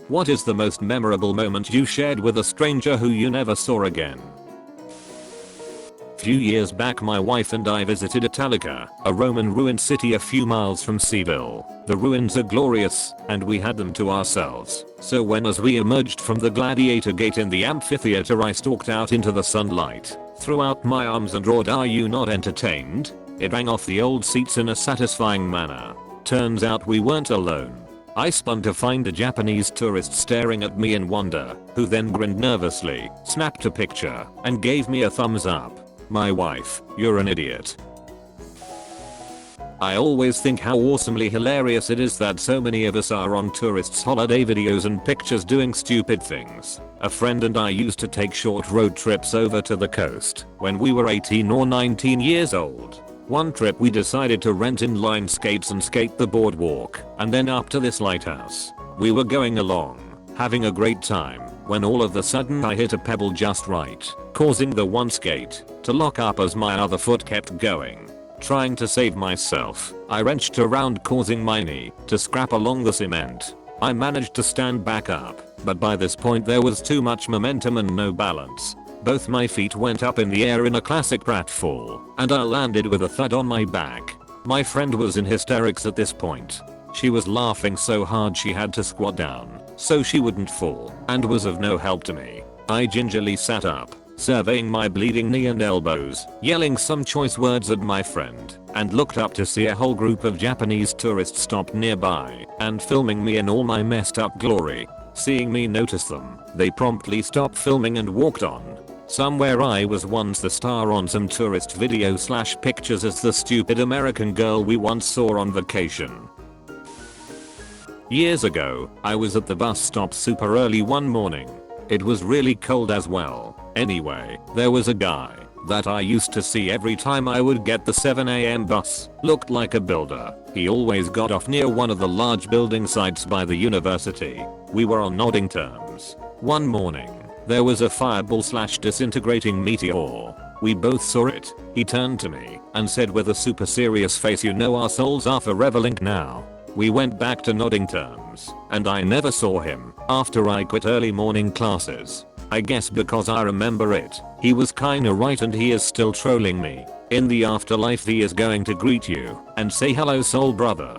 What is the most memorable moment you shared with a stranger who you never saw again? Few years back my wife and I visited Italica, a Roman ruined city a few miles from Seville. The ruins are glorious, and we had them to ourselves. So when as we emerged from the gladiator gate in the amphitheater I stalked out into the sunlight, threw out my arms and roared, "Are you not entertained?" It rang off the old seats in a satisfying manner. Turns out we weren't alone. I spun to find a Japanese tourist staring at me in wonder, who then grinned nervously, snapped a picture, and gave me a thumbs up. My wife, "You're an idiot." I always think how awesomely hilarious it is that so many of us are on tourists' holiday videos and pictures doing stupid things. A friend and I used to take short road trips over to the coast when we were 18 or 19 years old. One trip we decided to rent inline skates and skate the boardwalk and then up to this lighthouse. We were going along, having a great time, when all of a sudden I hit a pebble just right, causing the one skate to lock up as my other foot kept going. Trying to save myself, I wrenched around causing my knee to scrap along the cement. I managed to stand back up, but by this point there was too much momentum and no balance. Both my feet went up in the air in a classic pratfall, and I landed with a thud on my back. My friend was in hysterics at this point. She was laughing so hard she had to squat down so she wouldn't fall, and was of no help to me. I gingerly sat up, surveying my bleeding knee and elbows, yelling some choice words at my friend, and looked up to see a whole group of Japanese tourists stopped nearby and filming me in all my messed up glory. Seeing me notice them, they promptly stopped filming and walked on. Somewhere I was once the star on some tourist video/pictures as the stupid American girl we once saw on vacation. Years ago, I was at the bus stop super early one morning. It was really cold as well. Anyway, there was a guy that I used to see every time I would get the 7 AM bus. Looked like a builder. He always got off near one of the large building sites by the university. We were on nodding terms. One morning, there was a fireball/disintegrating meteor. We both saw it. He turned to me and said with a super serious face, "You know our souls are forever linked now." We went back to nodding terms, and I never saw him after I quit early morning classes. I guess because I remember it. He was kinda right and he is still trolling me. In the afterlife he is going to greet you and say hello soul brother.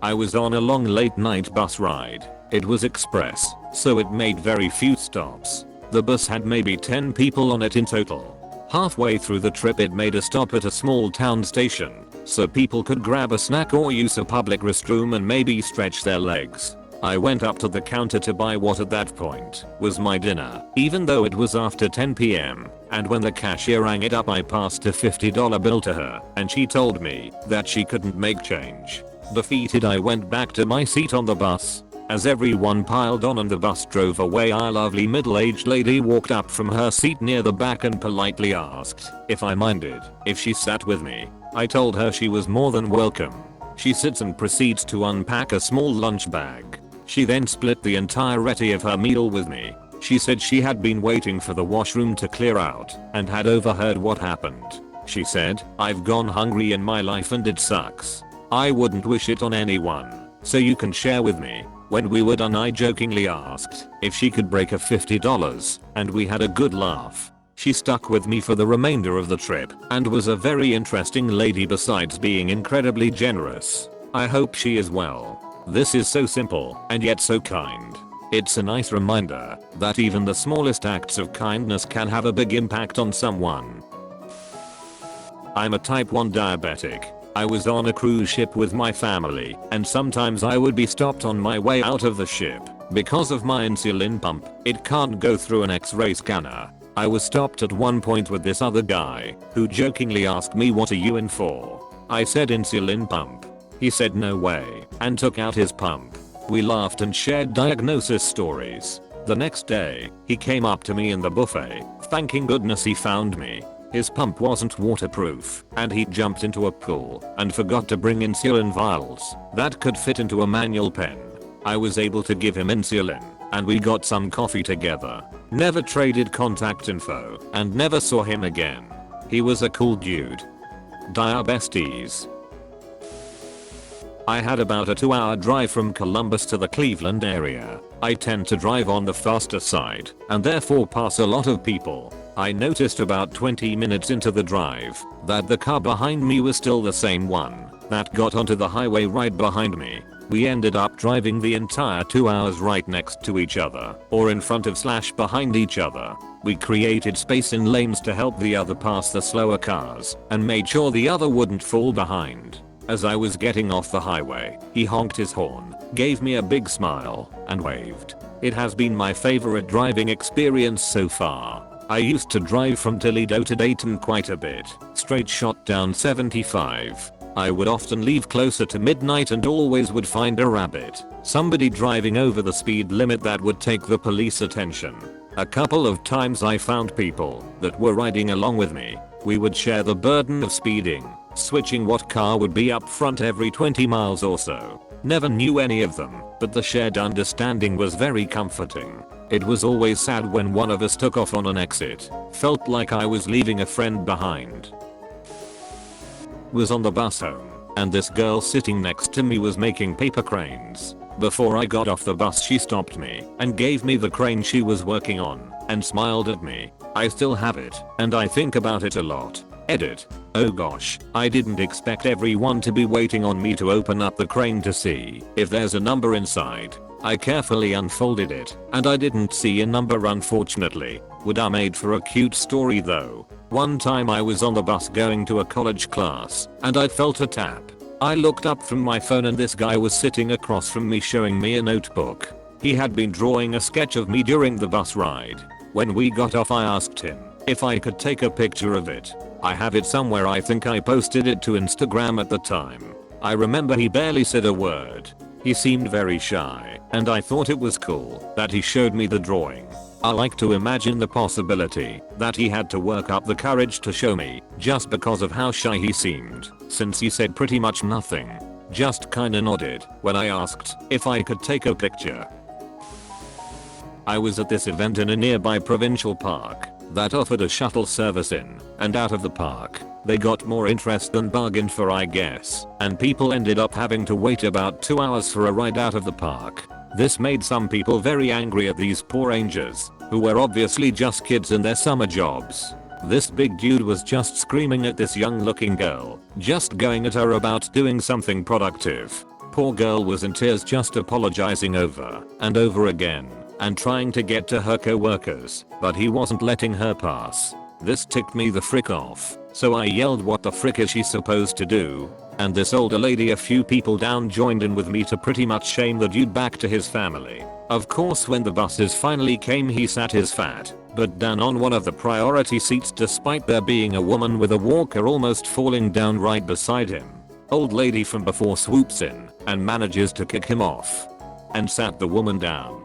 I was on a long late night bus ride. It was express, so it made very few stops. The bus had maybe 10 people on it in total. Halfway through the trip it made a stop at a small town station, so people could grab a snack or use a public restroom and maybe stretch their legs. I went up to the counter to buy what at that point was my dinner, even though it was after 10 PM, and when the cashier rang it up I passed a $50 bill to her, and she told me that she couldn't make change. Defeated I went back to my seat on the bus. As everyone piled on and the bus drove away, a lovely middle-aged lady walked up from her seat near the back and politely asked if I minded if she sat with me. I told her she was more than welcome. She sits and proceeds to unpack a small lunch bag. She then split the entirety of her meal with me. She said she had been waiting for the washroom to clear out and had overheard what happened. She said, "I've gone hungry in my life and it sucks. I wouldn't wish it on anyone, so you can share with me." When we were done I jokingly asked if she could break a $50, and we had a good laugh. She stuck with me for the remainder of the trip and was a very interesting lady besides being incredibly generous. I hope she is well. This is so simple and yet so kind. It's a nice reminder that even the smallest acts of kindness can have a big impact on someone. I'm a type 1 diabetic. I was on a cruise ship with my family, and sometimes I would be stopped on my way out of the ship. Because of my insulin pump, it can't go through an X-ray scanner. I was stopped at one point with this other guy, who jokingly asked me, "What are you in for?" I said insulin pump. He said no way, and took out his pump. We laughed and shared diagnosis stories. The next day, he came up to me in the buffet, thanking goodness he found me. His pump wasn't waterproof, and he jumped into a pool and forgot to bring insulin vials that could fit into a manual pen. I was able to give him insulin, and we got some coffee together. Never traded contact info, and never saw him again. He was a cool dude. Dia besties. I had about a 2-hour drive from Columbus to the Cleveland area. I tend to drive on the faster side and therefore pass a lot of people. I noticed about 20 minutes into the drive that the car behind me was still the same one that got onto the highway right behind me. We ended up driving the entire 2 hours right next to each other, or in front of / behind each other. We created space in lanes to help the other pass the slower cars and made sure the other wouldn't fall behind. As I was getting off the highway, he honked his horn, gave me a big smile, and waved. It has been my favorite driving experience so far. I used to drive from Toledo to Dayton quite a bit, straight shot down 75. I would often leave closer to midnight and always would find a rabbit, somebody driving over the speed limit that would take the police attention. A couple of times I found people that were riding along with me. We would share the burden of speeding, switching what car would be up front every 20 miles or so. Never knew any of them, but the shared understanding was very comforting. It was always sad when one of us took off on an exit. Felt like I was leaving a friend behind. Was on the bus home, and this girl sitting next to me was making paper cranes. Before I got off the bus she stopped me and gave me the crane she was working on and smiled at me. I still have it and I think about it a lot. Edit. Oh gosh, I didn't expect everyone to be waiting on me to open up the crane to see if there's a number inside. I carefully unfolded it and I didn't see a number unfortunately. Would have made for a cute story though. One time I was on the bus going to a college class and I felt a tap. I looked up from my phone and this guy was sitting across from me showing me a notebook. He had been drawing a sketch of me during the bus ride. When we got off I asked him if I could take a picture of it. I have it somewhere, I think I posted it to Instagram at the time. I remember he barely said a word. He seemed very shy and I thought it was cool that he showed me the drawing. I like to imagine the possibility that he had to work up the courage to show me just because of how shy he seemed, since he said pretty much nothing. Just kinda nodded when I asked if I could take a picture. I was at this event in a nearby provincial park that offered a shuttle service in and out of the park. They got more interest than bargained for I guess, and people ended up having to wait about 2 hours for a ride out of the park. This made some people very angry at these poor rangers, who were obviously just kids in their summer jobs. This big dude was just screaming at this young looking girl, just going at her about doing something productive. Poor girl was in tears, just apologizing over and over again and trying to get to her co-workers, but he wasn't letting her pass. This ticked me the frick off, so I yelled, "What the frick is she supposed to do?" And this older lady a few people down joined in with me to pretty much shame the dude back to his family. Of course when the buses finally came he sat his fat but down on one of the priority seats despite there being a woman with a walker almost falling down right beside him. Old lady from before swoops in and manages to kick him off and sat the woman down.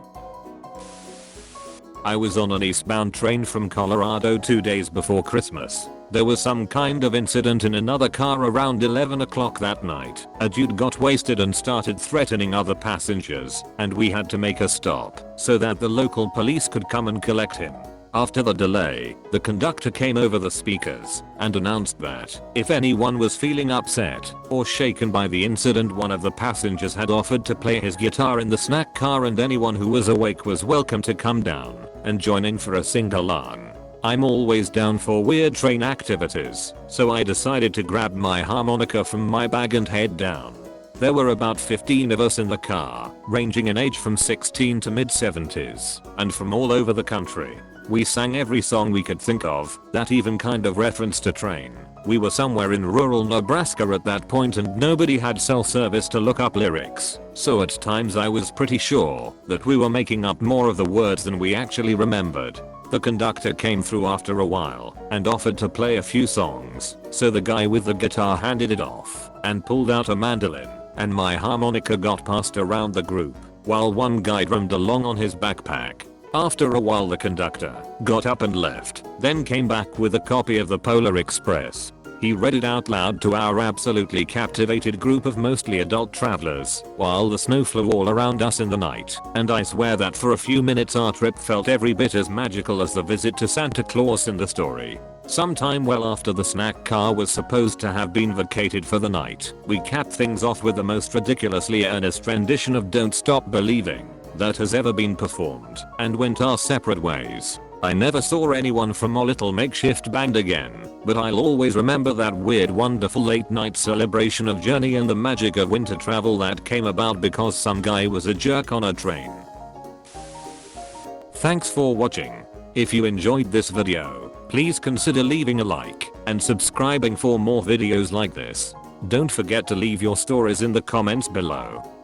I was on an eastbound train from Colorado 2 days before Christmas. There was some kind of incident in another car around 11 o'clock that night. A dude got wasted and started threatening other passengers, and we had to make a stop so that the local police could come and collect him. After the delay, the conductor came over the speakers and announced that if anyone was feeling upset or shaken by the incident, one of the passengers had offered to play his guitar in the snack car and anyone who was awake was welcome to come down and join in for a sing-along. I'm always down for weird train activities, so I decided to grab my harmonica from my bag and head down. There were about 15 of us in the car, ranging in age from 16 to mid-70s, and from all over the country. We sang every song we could think of that even kind of referenced a train. We were somewhere in rural Nebraska at that point and nobody had cell service to look up lyrics, so at times I was pretty sure that we were making up more of the words than we actually remembered. The conductor came through after a while and offered to play a few songs, so the guy with the guitar handed it off and pulled out a mandolin, and my harmonica got passed around the group while one guy drummed along on his backpack. After a while the conductor got up and left, then came back with a copy of the Polar Express. He read it out loud to our absolutely captivated group of mostly adult travelers while the snow flew all around us in the night, and I swear that for a few minutes our trip felt every bit as magical as the visit to Santa Claus in the story. Sometime well after the snack car was supposed to have been vacated for the night, we capped things off with the most ridiculously earnest rendition of Don't Stop Believing that has ever been performed, and went our separate ways. I never saw anyone from our little makeshift band again, but I'll always remember that weird wonderful late night celebration of Journey and the magic of winter travel that came about because some guy was a jerk on a train. Thanks for watching. If you enjoyed this video, please consider leaving a like and subscribing for more videos like this. Don't forget to leave your stories in the comments below.